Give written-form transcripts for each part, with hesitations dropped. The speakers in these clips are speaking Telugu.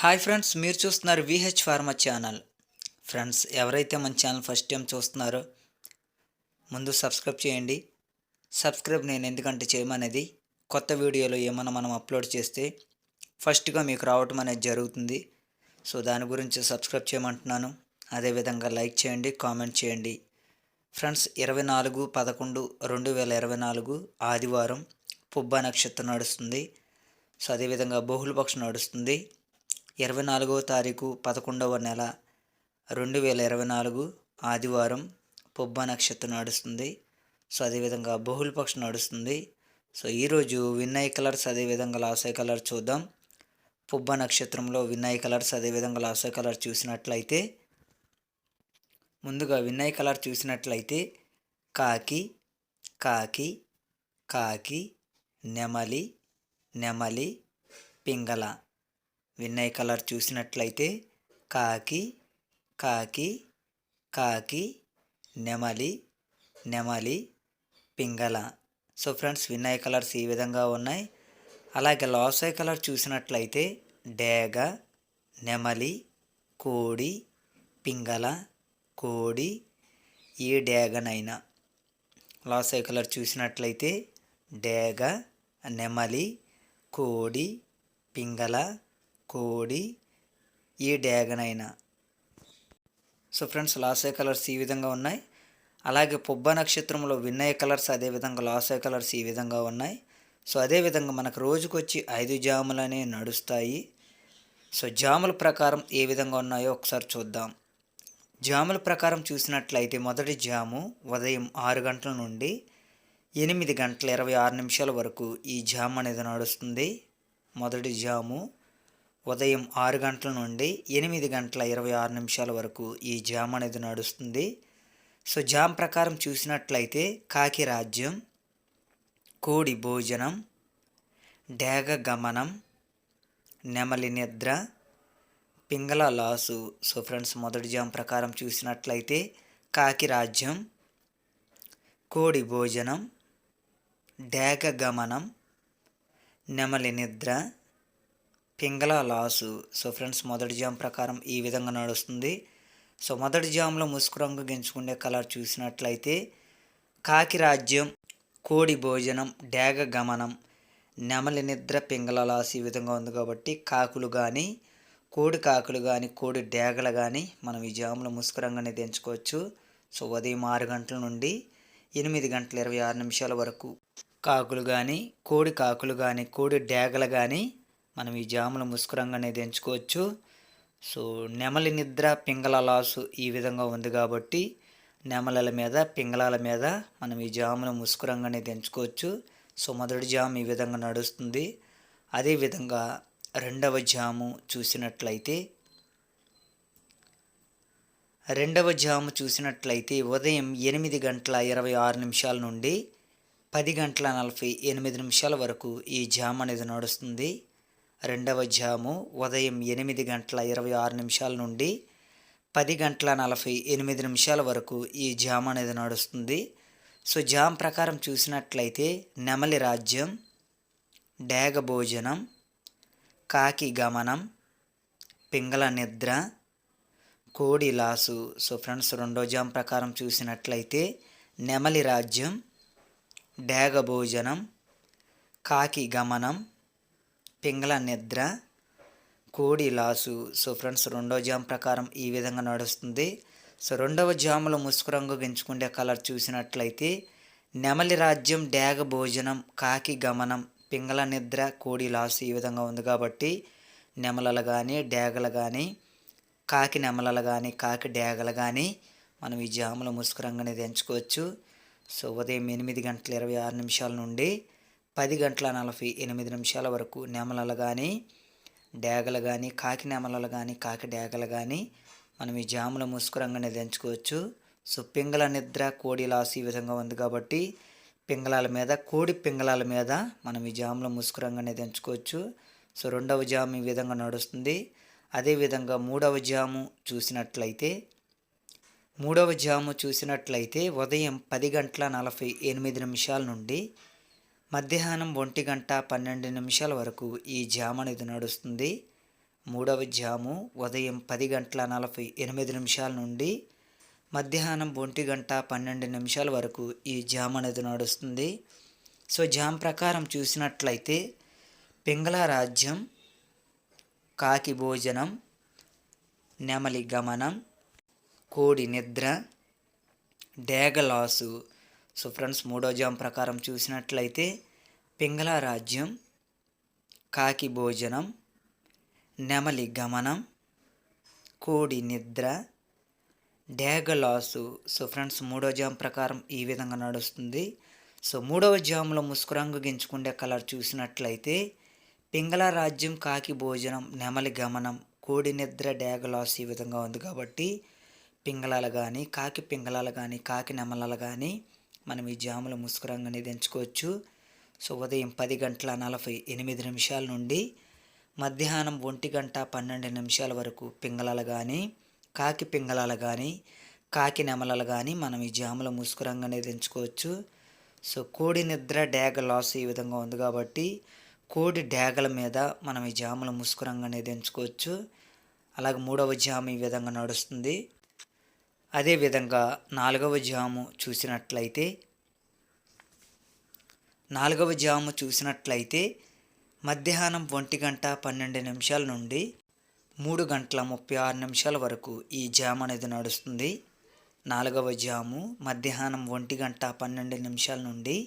హాయ్ ఫ్రెండ్స్, మీరు చూస్తున్నారు విహెచ్ ఫార్మా ఛానల్. ఫ్రెండ్స్, ఎవరైతే మన ఛానల్ ఫస్ట్ టైం చూస్తున్నారో ముందు సబ్స్క్రైబ్ చేయండి. సబ్స్క్రైబ్ నేను ఎందుకంటే చేయమనేది కొత్త వీడియోలో ఏమైనా మనం అప్లోడ్ చేస్తే ఫస్ట్గా మీకు రావటం అనేది జరుగుతుంది. సో దాని గురించి సబ్స్క్రైబ్ చేయమంటున్నాను. అదేవిధంగా లైక్ చేయండి, కామెంట్ చేయండి. ఫ్రెండ్స్, 24/11/2024 ఆదివారం పుబ్బ నక్షత్రం నడుస్తుంది. సో అదేవిధంగా బహుళపక్షం నడుస్తుంది. 24వ తారీఖు 11వ నెల 2024 ఆదివారం పుబ్బ నక్షత్రం నడుస్తుంది. సో అదేవిధంగా బహుళపక్షం నడుస్తుంది. సో ఈరోజు విన్నై కలర్స్ అదేవిధంగా లాసై కలర్ చూద్దాం. పుబ్బ నక్షత్రంలో విన్నై కలర్స్ అదేవిధంగా లాసై కలర్ చూసినట్లయితే, ముందుగా విన్నై కలర్ చూసినట్లయితే కాకి, కాకి, కాకి, నెమలి, నెమలి, పింగళ. విన్నై కలర్ చూసినట్లయితే కాకి, కాకి, కాకి, నెమలి, నెమలి, పింగళ. సో ఫ్రెండ్స్, విన్నై కలర్స్ ఈ విధంగా ఉన్నాయి. అలాగే లాసై కలర్ చూసినట్లయితే డేగ, నెమలి, కోడి, పింగళ, కోడి, ఈ డేగనైనా. లాసై కలర్ చూసినట్లయితే డేగ, నెమలి, కోడి, పింగళ, కోడి, ఈ డేగనైనా. సో ఫ్రెండ్స్, లాసై కలర్స్ ఈ విధంగా ఉన్నాయి. అలాగే పుబ్బ నక్షత్రంలో విన్నై కలర్స్ అదేవిధంగా లాసై కలర్స్ ఈ విధంగా ఉన్నాయి. సో అదేవిధంగా మనకు రోజుకొచ్చి 5 జాములు అనేవి నడుస్తాయి. సో జాముల ప్రకారం ఏ విధంగా ఉన్నాయో ఒకసారి చూద్దాం. జాముల ప్రకారం చూసినట్లయితే మొదటి జాము ఉదయం 6 గంటల నుండి 8:26 వరకు ఈ జాము అనేది నడుస్తుంది. మొదటి జాము ఉదయం 6 గంటల నుండి 8:26 వరకు ఈ జామ్ అనేది నడుస్తుంది. సో జామ్ ప్రకారం చూసినట్లయితే కాకి రాజ్యం, కోడి భోజనం, డేగ గమనం, నెమలి నిద్ర, పింగళ లాసు. సో ఫ్రెండ్స్, మొదటి జామ్ ప్రకారం చూసినట్లయితే కాకి రాజ్యం, కోడి భోజనం, డేగ గమనం, నెమలి నిద్ర, పింగళ లాసు. సో ఫ్రెండ్స్, మొదటి జామ్ ప్రకారం ఈ విధంగా నడుస్తుంది. సో మొదటి జామ్లో ముసుగు రంగు గెంచుకునే కలర్ చూసినట్లయితే కాకి రాజ్యం, కోడి భోజనం, డేగ గమనం, నెమలి నిద్ర, పింగళ లాసు ఈ విధంగా ఉంది. కాబట్టి కాకులు కానీ, కోడి కాకులు కానీ, కోడి డేగలు కానీ మనం ఈ జామ్లో ముసుగు రంగు అనేది ఎంచుకోవచ్చు. సో ఉదయం 6 గంటల నుండి 8:26 వరకు కాకులు కానీ, కోడి కాకులు కానీ, కోడి డేగలు కానీ మనం ఈ జాముల ముసుగు రంగు అనేది ఎంచుకోవచ్చు. సో నెమలి నిద్ర, పింగళ లాసు ఈ విధంగా ఉంది. కాబట్టి నెమలల మీద, పింగళాల మీద మనం ఈ జాముల ముసుగు రంగు అనేది ఎంచుకోవచ్చు. సో మొదటి జాము ఈ విధంగా నడుస్తుంది. అదేవిధంగా రెండవ జాము చూసినట్లయితే ఉదయం 8:26 నుండి 10:48 వరకు ఈ జామ్ అనేది నడుస్తుంది. రెండవ జాము ఉదయం 8:26 నుండి 10:48 వరకు ఈ జామ్ అనేది నడుస్తుంది. సో జామ్ ప్రకారం చూసినట్లయితే నెమలి రాజ్యం, డేగ భోజనం, కాకి గమనం, పింగళ నిద్ర, కోడి లాసు. సో ఫ్రెండ్స్, రెండో జామ్ ప్రకారం చూసినట్లయితే నెమలి రాజ్యం, డేగ భోజనం, కాకి గమనం, పింగళ నిద్ర, కోడి లాసు. సో ఫ్రెండ్స్, రెండో జామ్ ప్రకారం ఈ విధంగా నడుస్తుంది. సో రెండవ జాములో ముసుగు రంగు గెంచుకునే కలర్ చూసినట్లయితే నెమలి రాజ్యం, డేగ భోజనం, కాకి గమనం, పింగళ నిద్ర, కోడి లాసు ఈ విధంగా ఉంది. కాబట్టి నెమలలు కానీ, డేగలు కానీ, కాకి నెమలలు కానీ, కాకి డేగలు కానీ మనం ఈ జాములో ముసుగు రంగు అనేది ఎంచుకోవచ్చు. సో ఉదయం 8:26 నుండి 10:48 వరకు నెమలలు కానీ, డేగలు కానీ, కాకి నెమలలు కానీ, కాకి డేగలు కానీ మనం ఈ జాముల ముసుగు రంగు అనేది ఎంచుకోవచ్చు. సో పింగళ నిద్ర, కోడి లాసు ఈ విధంగా ఉంది. కాబట్టి పింగళాల మీద, కోడి పింగళాల మీద మనం ఈ జాముల ముసుగు రంగు అనేది ఎంచుకోవచ్చు. సో రెండవ జాము ఈ విధంగా నడుస్తుంది. అదేవిధంగా మూడవ జాము చూసినట్లయితే ఉదయం 10:48 నుండి మధ్యాహ్నం 1:12 వరకు ఈ జామ్ అనేది నడుస్తుంది. మూడవ జాము ఉదయం 10:48 నుండి మధ్యాహ్నం 1:12 వరకు ఈ జామ్ అనేది నడుస్తుంది. సో జామ్ ప్రకారం చూసినట్లయితే పింగళ రాజ్యం, కాకి భోజనం, నెమలి గమనం, కోడి నిద్ర, డేగ లాసు. సో ఫ్రెండ్స్, మూడో జామ్ ప్రకారం చూసినట్లయితే పింగళ రాజ్యం, కాకి భోజనం, నెమలి గమనం, కోడి నిద్ర, డేగ లాసు. సో ఫ్రెండ్స్, మూడో జామ్ ప్రకారం ఈ విధంగా నడుస్తుంది. సో మూడవ జాములో ముసుగు రంగు గించుకుండే కలర్ చూసినట్లయితే పింగళ రాజ్యం, కాకి భోజనం, నెమలి గమనం, కోడి నిద్ర, డేగ లాసు ఈ విధంగా ఉంది కాబట్టి పింగళాలు కానీ, కాకి పింగళాలు కానీ, కాకి నెమలాలు కానీ మనం ఈ జాములో ముసుగు రంగు అనేది ఎంచుకోవచ్చు. సో ఉదయం 10:48 నుండి మధ్యాహ్నం 1:12 వరకు పింగళాలు కానీ, కాకి పింగళాలు కానీ, కాకి నెమలాలు కానీ మనం ఈ జాములో ముసుగు రంగు అనేది ఎంచుకోవచ్చు. సో కోడి నిద్ర, డేగ లాస్ ఈ విధంగా ఉంది కాబట్టి కోడి డేగల మీద మనం ఈ జాములో ముసుగు రంగు అనేది ఎంచుకోవచ్చు. అలాగే మూడవ జాము ఈ విధంగా నడుస్తుంది. అదేవిధంగా నాలుగవ జాము చూసినట్లయితే మధ్యాహ్నం 1:12 నుండి 3:36 వరకు ఈ జామ్ అనేది నడుస్తుంది. నాలుగవ జాము మధ్యాహ్నం 1:12 నుండి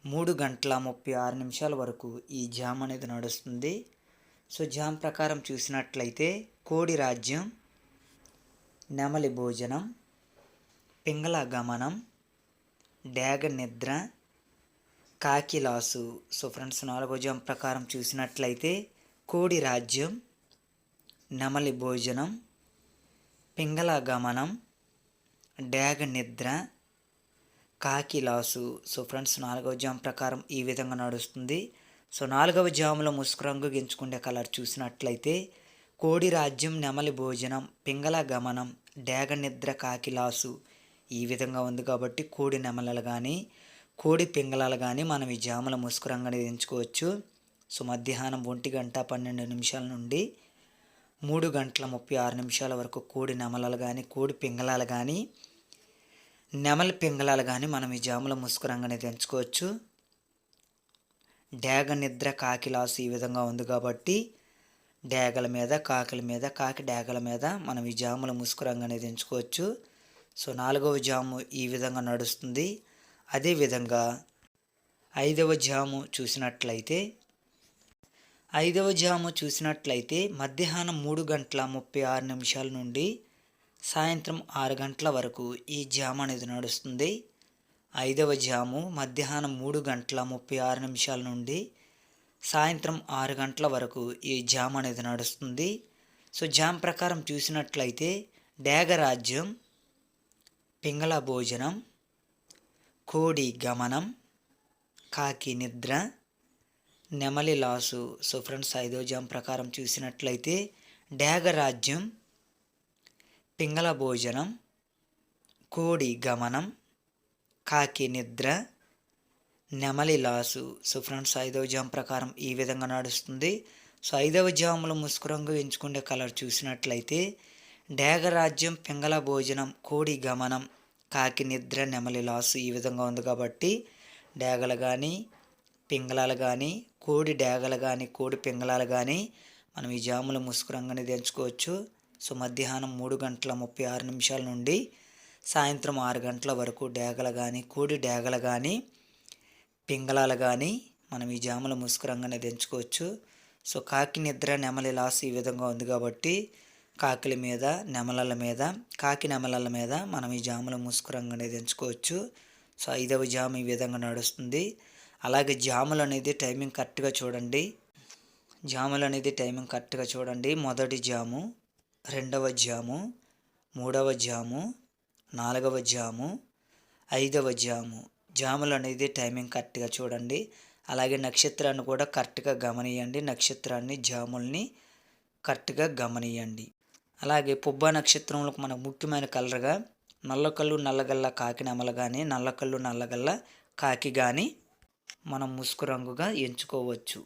3:36 వరకు ఈ జామ్ అనేది నడుస్తుంది. సో జామ్ ప్రకారం చూసినట్లయితే కోడి రాజ్యం, నెమలి భోజనం, పింగళ గమనం, డేగ నిద్ర, కాకి లాసు. సో ఫ్రెండ్స్, నాలుగో జామ్ ప్రకారం చూసినట్లయితే కోడి రాజ్యం, నెమలి భోజనం, పింగళ గమనం, డేగ నిద్ర, కాకి లాసు. సో ఫ్రెండ్స్, నాలుగవ జామ్ ప్రకారం ఈ విధంగా నడుస్తుంది. సో నాలుగవ జాములో ముసుగు రంగు గించుకునే కలర్ చూసినట్లయితే కోడి రాజ్యం, నెమలి భోజనం, పింగళ గమనం, డేగ నిద్ర, కాకి లాసు ఈ విధంగా ఉంది కాబట్టి కోడి నెమలలు కానీ, కోడి పింగళాలు కానీ మనం ఈ జాముల ముసుగు రంగు అనేది ఎంచుకోవచ్చు. సో మధ్యాహ్నం 1:12 నుండి 3:36 వరకు కోడి నెమలాలు కానీ, కోడి పింగళాలు కానీ, నెమలి పింగళాలు కానీ మనం ఈ జాముల ముసుగు రంగు అనేది ఎంచుకోవచ్చు. డేగ నిద్ర, కాకి లాసు ఈ విధంగా ఉంది కాబట్టి డేగల మీద, కాకిల మీద, కాకి డేగల మీద మనం ఈ జాముల ముసుగు రంగు అనేది ఎంచుకోవచ్చు. సో నాలుగవ జాము ఈ విధంగా నడుస్తుంది. అదేవిధంగా ఐదవ జాము చూసినట్లయితే మధ్యాహ్నం 3:36 నుండి సాయంత్రం 6 గంటల వరకు ఈ జామ్ అనేది నడుస్తుంది. ఐదవ జాము మధ్యాహ్నం 3:36 నుండి సాయంత్రం 6 గంటల వరకు ఈ జామ్ అనేది నడుస్తుంది. సో జామ్ ప్రకారం చూసినట్లయితే డేగ రాజ్యం, పింగళ భోజనం, కోడి గమనం, కాకి నిద్ర, నెమలి లాసు. సో ఫ్రెండ్స్, ఐదో జామ్ ప్రకారం చూసినట్లయితే డేగ రాజ్యం, పింగళ భోజనం, కోడి గమనం, కాకి నిద్ర, నెమలి లాసు. సో ఫ్రెండ్స్, ఐదవ జామ్ ప్రకారం ఈ విధంగా నడుస్తుంది. సో ఐదవ జాములో ముసుగు రంగు ఎంచుకునే కలర్ చూసినట్లయితే డేగ రాజ్యం, పింగళ భోజనం, కోడి గమనం, కాకి నిద్ర, నెమలి లాసు ఈ విధంగా ఉంది కాబట్టి డేగలు కానీ, పింగళాలు కానీ, కోడి డేగలు కానీ, కోడి పింగళాలు కానీ మనం ఈ జాముల ముసుగు రంగు అనేది ఎంచుకోవచ్చు. సో మధ్యాహ్నం 3:36 నుండి సాయంత్రం 6 గంటల వరకు డేగలు కానీ, కోడి డేగలు కానీ, పింగళాలు కానీ మనం ఈ జాముల ముసుగు రంగు అనేది ఎంచుకోవచ్చు. సో కాకి నిద్ర, నెమలి లాస్ ఈ విధంగా ఉంది కాబట్టి కాకిల మీద, నెమలల మీద, కాకి నెమలల మీద మనం ఈ జాముల ముసుగు రంగు అనేది ఎంచుకోవచ్చు. సో ఐదవ జాము ఈ విధంగా నడుస్తుంది. అలాగే జాములు అనేది టైమింగ్ కరెక్ట్గా చూడండి. మొదటి జాము, రెండవ జాము, మూడవ జాము, నాలుగవ జాము, ఐదవ జాము. జాములు అనేది టైమింగ్ కరెక్ట్గా చూడండి. అలాగే నక్షత్రాన్ని కూడా కరెక్ట్గా గమనియండి. నక్షత్రాన్ని, జాముల్ని కరెక్ట్గా గమనియండి. అలాగే పుబ్బ నక్షత్రంలో మనకు ముఖ్యమైన కలర్గా నల్లకల్లు నల్లగల్ల కాకి నెమల కానీ, నల్లకల్లు నల్లగల్ల కాకి కానీ మనం ముసుగు రంగుగా ఎంచుకోవచ్చు.